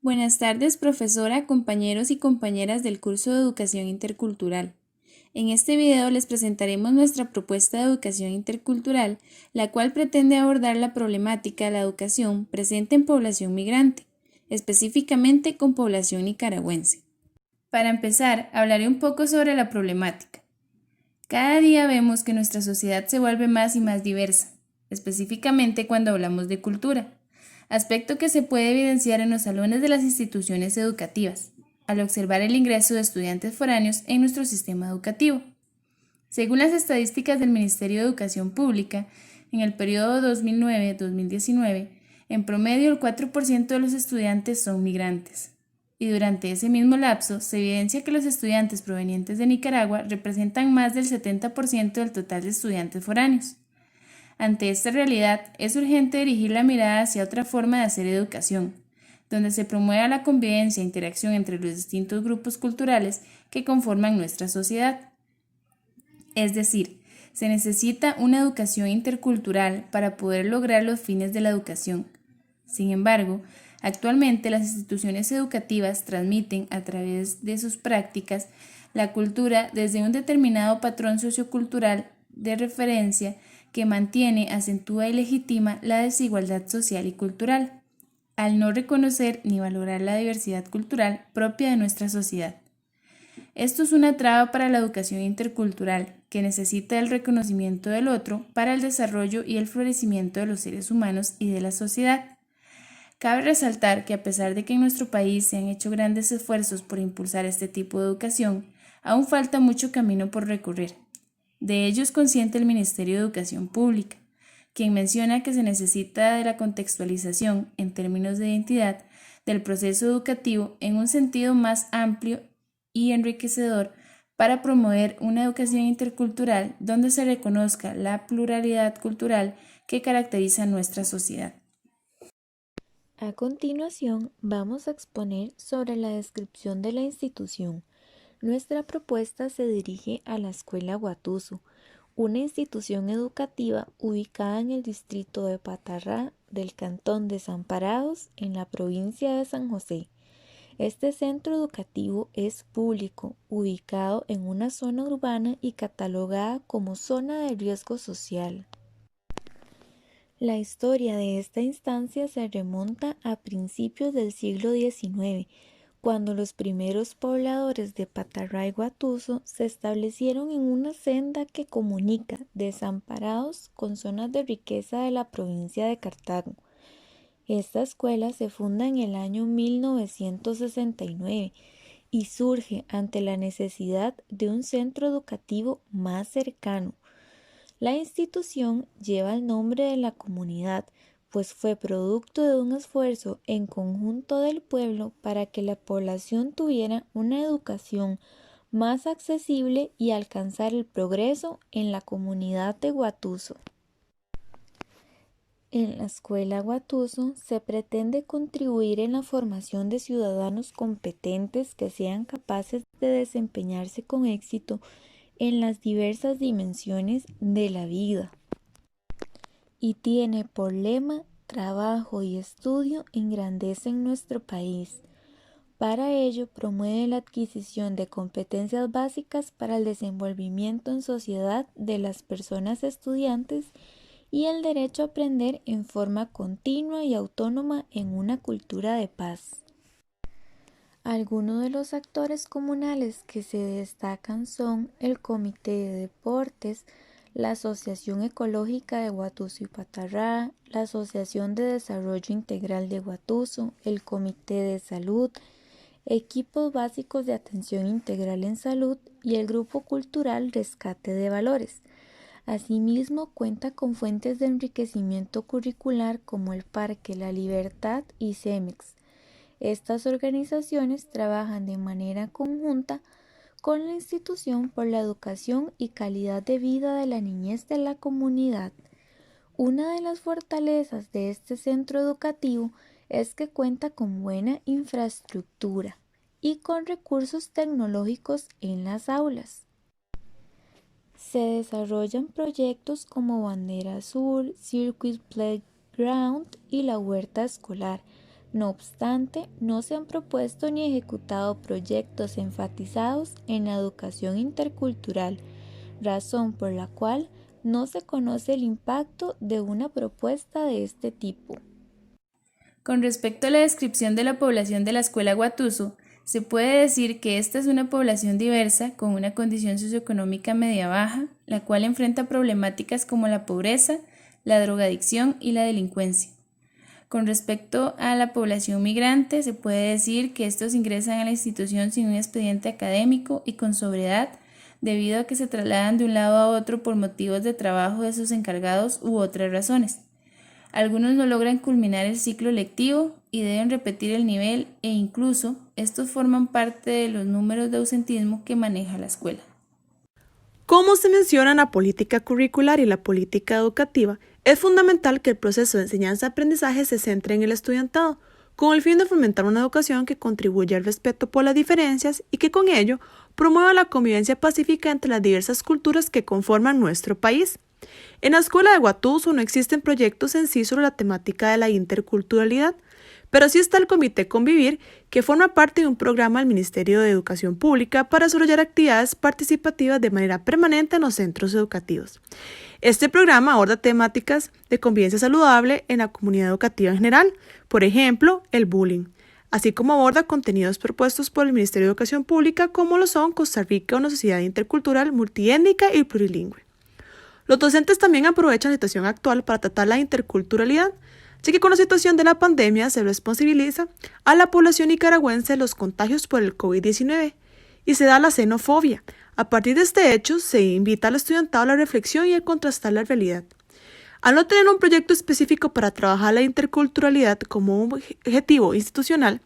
Buenas tardes, profesora, compañeros y compañeras del curso de Educación Intercultural. En este video les presentaremos nuestra propuesta de educación intercultural, la cual pretende abordar la problemática de la educación presente en población migrante, específicamente con población nicaragüense. Para empezar, hablaré un poco sobre la problemática. Cada día vemos que nuestra sociedad se vuelve más y más diversa, específicamente cuando hablamos de cultura, aspecto que se puede evidenciar en los salones de las instituciones educativas, al observar el ingreso de estudiantes foráneos en nuestro sistema educativo. Según las estadísticas del Ministerio de Educación Pública, en el periodo 2009-2019, en promedio el 4% de los estudiantes son migrantes. Y durante ese mismo lapso se evidencia que los estudiantes provenientes de Nicaragua representan más del 70% del total de estudiantes foráneos. Ante esta realidad, es urgente dirigir la mirada hacia otra forma de hacer educación, donde se promueva la convivencia e interacción entre los distintos grupos culturales que conforman nuestra sociedad. Es decir, se necesita una educación intercultural para poder lograr los fines de la educación. Sin embargo, actualmente las instituciones educativas transmiten a través de sus prácticas la cultura desde un determinado patrón sociocultural de referencia que mantiene, acentúa y legitima la desigualdad social y cultural, al no reconocer ni valorar la diversidad cultural propia de nuestra sociedad. Esto es una traba para la educación intercultural, que necesita el reconocimiento del otro para el desarrollo y el florecimiento de los seres humanos y de la sociedad. Cabe resaltar que a pesar de que en nuestro país se han hecho grandes esfuerzos por impulsar este tipo de educación, aún falta mucho camino por recorrer. De ello es consciente el Ministerio de Educación Pública, quien menciona que se necesita de la contextualización en términos de identidad del proceso educativo en un sentido más amplio y enriquecedor para promover una educación intercultural donde se reconozca la pluralidad cultural que caracteriza nuestra sociedad. A continuación, vamos a exponer sobre la descripción de la institución. Nuestra propuesta se dirige a la Escuela Guatuso, una institución educativa ubicada en el distrito de Patarrá del cantón Desamparados en la provincia de San José. Este centro educativo es público, ubicado en una zona urbana y catalogada como zona de riesgo social. La historia de esta instancia se remonta a principios del siglo XIX, cuando los primeros pobladores de Patarrá y Guatuso se establecieron en una senda que comunica Desamparados con zonas de riqueza de la provincia de Cartago. Esta escuela se funda en el año 1969 y surge ante la necesidad de un centro educativo más cercano. La institución lleva el nombre de la comunidad, pues fue producto de un esfuerzo en conjunto del pueblo para que la población tuviera una educación más accesible y alcanzar el progreso en la comunidad de Guatuso. En la Escuela Guatuso se pretende contribuir en la formación de ciudadanos competentes que sean capaces de desempeñarse con éxito en las diversas dimensiones de la vida. Y tiene por lema: trabajo y estudio engrandecen nuestro país. Para ello promueve la adquisición de competencias básicas para el desenvolvimiento en sociedad de las personas estudiantes y el derecho a aprender en forma continua y autónoma en una cultura de paz. Algunos de los actores comunales que se destacan son el Comité de Deportes, la Asociación Ecológica de Guatuso y Patarrá, la Asociación de Desarrollo Integral de Guatuso, el Comité de Salud, equipos básicos de atención integral en salud y el Grupo Cultural Rescate de Valores. Asimismo, cuenta con fuentes de enriquecimiento curricular como el Parque La Libertad y CEMEX. Estas organizaciones trabajan de manera conjunta con la institución por la educación y calidad de vida de la niñez de la comunidad. Una de las fortalezas de este centro educativo es que cuenta con buena infraestructura y con recursos tecnológicos en las aulas. Se desarrollan proyectos como Bandera Azul, Circuit Playground y la Huerta Escolar, No obstante, no se han propuesto ni ejecutado proyectos enfatizados en la educación intercultural, razón por la cual no se conoce el impacto de una propuesta de este tipo. Con respecto a la descripción de la población de la Escuela Guatuso, se puede decir que esta es una población diversa con una condición socioeconómica media-baja, la cual enfrenta problemáticas como la pobreza, la drogadicción y la delincuencia. Con respecto a la población migrante, se puede decir que estos ingresan a la institución sin un expediente académico y con sobriedad, debido a que se trasladan de un lado a otro por motivos de trabajo de sus encargados u otras razones. Algunos no logran culminar el ciclo lectivo y deben repetir el nivel e incluso estos forman parte de los números de ausentismo que maneja la escuela. Como se menciona en la política curricular y la política educativa, es fundamental que el proceso de enseñanza-aprendizaje se centre en el estudiantado, con el fin de fomentar una educación que contribuya al respeto por las diferencias y que con ello promueva la convivencia pacífica entre las diversas culturas que conforman nuestro país. En la Escuela de Guatuso no existen proyectos en sí sobre la temática de la interculturalidad, pero sí está el Comité Convivir, que forma parte de un programa del Ministerio de Educación Pública para desarrollar actividades participativas de manera permanente en los centros educativos. Este programa aborda temáticas de convivencia saludable en la comunidad educativa en general, por ejemplo, el bullying, así como aborda contenidos propuestos por el Ministerio de Educación Pública, como lo son Costa Rica, una sociedad intercultural, multiétnica y plurilingüe. Los docentes también aprovechan la situación actual para tratar la interculturalidad, así que con la situación de la pandemia se responsabiliza a la población nicaragüense de los contagios por el COVID-19 y se da la xenofobia. A partir de este hecho, se invita al estudiantado a la reflexión y a contrastar la realidad. Al no tener un proyecto específico para trabajar la interculturalidad como un objetivo institucional,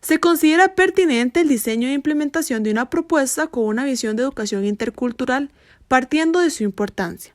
se considera pertinente el diseño e implementación de una propuesta con una visión de educación intercultural, partiendo de su importancia.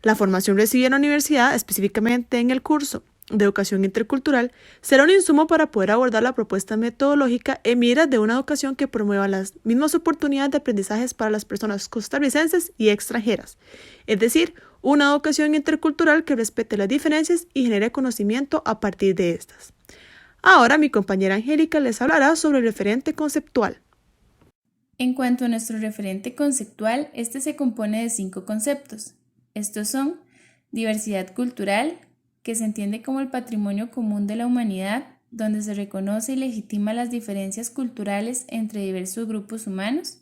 La formación recibida en la universidad, específicamente en el curso de educación intercultural, será un insumo para poder abordar la propuesta metodológica en miras de una educación que promueva las mismas oportunidades de aprendizajes para las personas costarricenses y extranjeras, es decir, una educación intercultural que respete las diferencias y genere conocimiento a partir de estas. Ahora mi compañera Angélica les hablará sobre el referente conceptual. En cuanto a nuestro referente conceptual, este se compone de 5 conceptos. Estos son diversidad cultural, que se entiende como el patrimonio común de la humanidad, donde se reconoce y legitima las diferencias culturales entre diversos grupos humanos.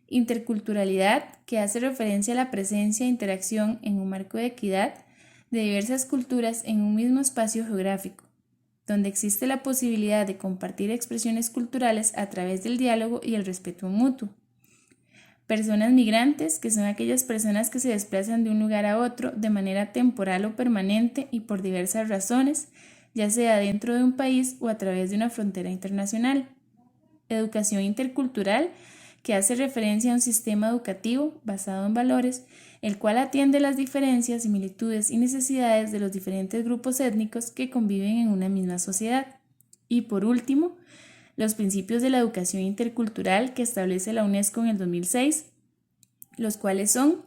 Interculturalidad, que hace referencia a la presencia e interacción en un marco de equidad de diversas culturas en un mismo espacio geográfico, donde existe la posibilidad de compartir expresiones culturales a través del diálogo y el respeto mutuo. Personas migrantes, que son aquellas personas que se desplazan de un lugar a otro de manera temporal o permanente y por diversas razones, ya sea dentro de un país o a través de una frontera internacional. Educación intercultural, que hace referencia a un sistema educativo basado en valores, el cual atiende las diferencias, similitudes y necesidades de los diferentes grupos étnicos que conviven en una misma sociedad. Y por último, los principios de la educación intercultural que establece la UNESCO en el 2006, los cuales son: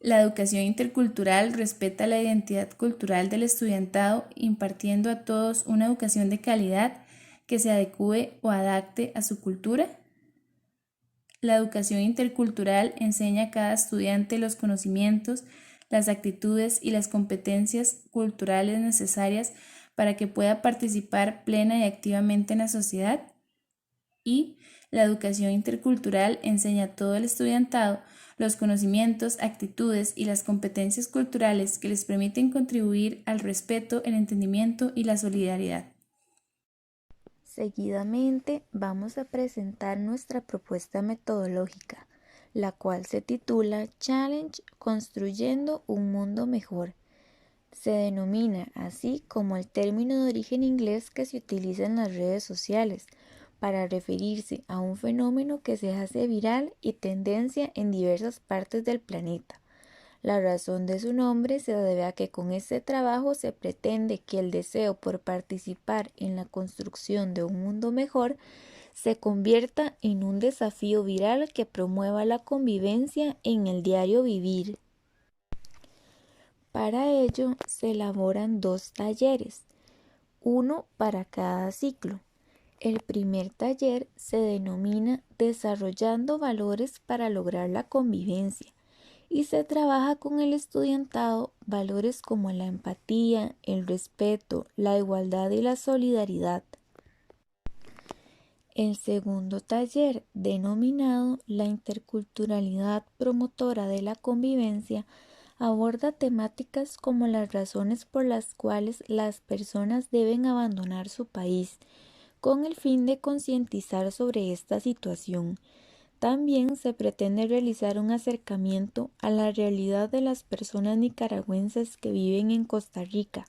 la educación intercultural respeta la identidad cultural del estudiantado, impartiendo a todos una educación de calidad que se adecúe o adapte a su cultura. La educación intercultural enseña a cada estudiante los conocimientos, las actitudes y las competencias culturales necesarias para que pueda participar plena y activamente en la sociedad. Y la educación intercultural enseña a todo el estudiantado los conocimientos, actitudes y las competencias culturales que les permiten contribuir al respeto, el entendimiento y la solidaridad. Seguidamente vamos a presentar nuestra propuesta metodológica, la cual se titula Challenge Construyendo un Mundo Mejor. Se denomina así como el término de origen inglés que se utiliza en las redes sociales para referirse a un fenómeno que se hace viral y tendencia en diversas partes del planeta. La razón de su nombre se debe a que con este trabajo se pretende que el deseo por participar en la construcción de un mundo mejor se convierta en un desafío viral que promueva la convivencia en el diario vivir. Para ello se elaboran 2 talleres. uno para cada ciclo. El primer taller se denomina Desarrollando valores para lograr la convivencia y se trabaja con el estudiantado valores como la empatía, el respeto, la igualdad y la solidaridad. El segundo taller, denominado La interculturalidad promotora de la convivencia, aborda temáticas como las razones por las cuales las personas deben abandonar su país, con el fin de concientizar sobre esta situación. También se pretende realizar un acercamiento a la realidad de las personas nicaragüenses que viven en Costa Rica,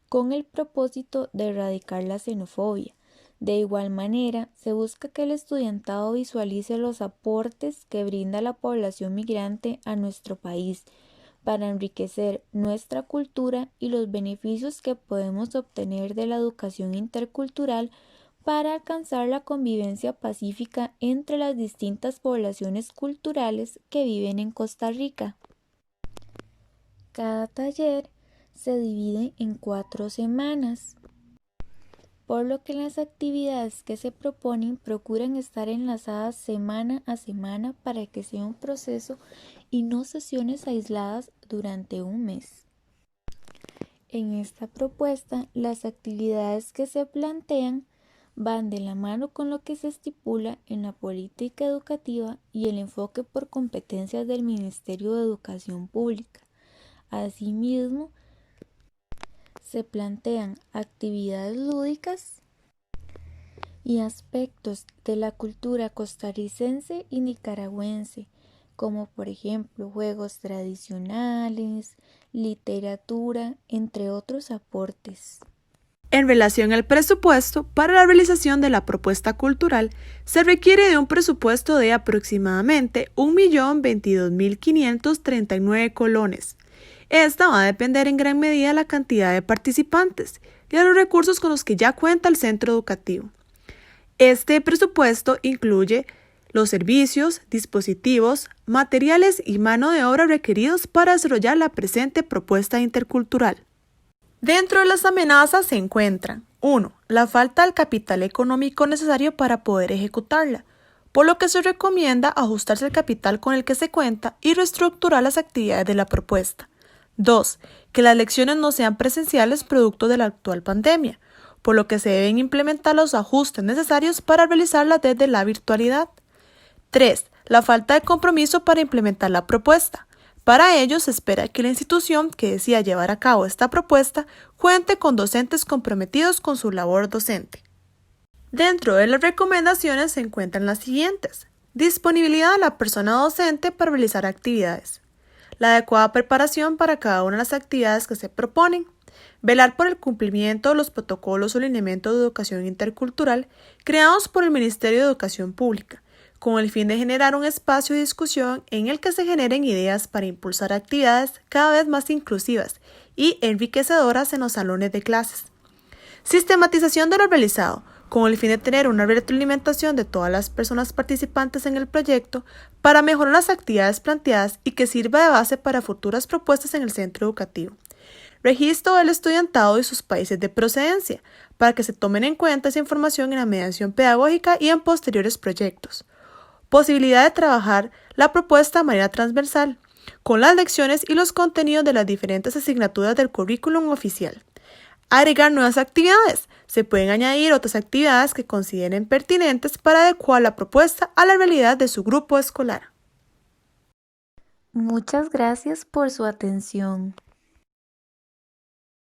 con el propósito de erradicar la xenofobia. De igual manera, se busca que el estudiantado visualice los aportes que brinda la población migrante a nuestro país para enriquecer nuestra cultura y los beneficios que podemos obtener de la educación intercultural para alcanzar la convivencia pacífica entre las distintas poblaciones culturales que viven en Costa Rica. Cada taller se divide en 4 semanas, por lo que las actividades que se proponen procuran estar enlazadas semana a semana para que sea un proceso y no sesiones aisladas durante un mes. En esta propuesta, las actividades que se plantean van de la mano con lo que se estipula en la política educativa y el enfoque por competencias del Ministerio de Educación Pública. Asimismo, se plantean actividades lúdicas y aspectos de la cultura costarricense y nicaragüense, como por ejemplo juegos tradicionales, literatura, entre otros aportes. En relación al presupuesto, para la realización de la propuesta cultural, se requiere de un presupuesto de aproximadamente 1.022.539 colones. Esta va a depender en gran medida de la cantidad de participantes y de los recursos con los que ya cuenta el centro educativo. Este presupuesto incluye los servicios, dispositivos, materiales y mano de obra requeridos para desarrollar la presente propuesta intercultural. Dentro de las amenazas se encuentran 1. La falta del capital económico necesario para poder ejecutarla, por lo que se recomienda ajustarse al capital con el que se cuenta y reestructurar las actividades de la propuesta. 2. Que las lecciones no sean presenciales producto de la actual pandemia, por lo que se deben implementar los ajustes necesarios para realizarlas desde la virtualidad. 3. La falta de compromiso para implementar la propuesta. Para ello, se espera que la institución que decida llevar a cabo esta propuesta cuente con docentes comprometidos con su labor docente. Dentro de las recomendaciones se encuentran las siguientes: disponibilidad de la persona docente para realizar actividades, la adecuada preparación para cada una de las actividades que se proponen, velar por el cumplimiento de los protocolos o lineamientos de educación intercultural creados por el Ministerio de Educación Pública, con el fin de generar un espacio de discusión en el que se generen ideas para impulsar actividades cada vez más inclusivas y enriquecedoras en los salones de clases. Sistematización de lo realizado, con el fin de tener una retroalimentación de todas las personas participantes en el proyecto para mejorar las actividades planteadas y que sirva de base para futuras propuestas en el centro educativo. Registro del estudiantado y sus países de procedencia, para que se tomen en cuenta esa información en la mediación pedagógica y en posteriores proyectos. Posibilidad de trabajar la propuesta de manera transversal, con las lecciones y los contenidos de las diferentes asignaturas del currículum oficial. Agregar nuevas actividades. Se pueden añadir otras actividades que consideren pertinentes para adecuar la propuesta a la realidad de su grupo escolar. Muchas gracias por su atención.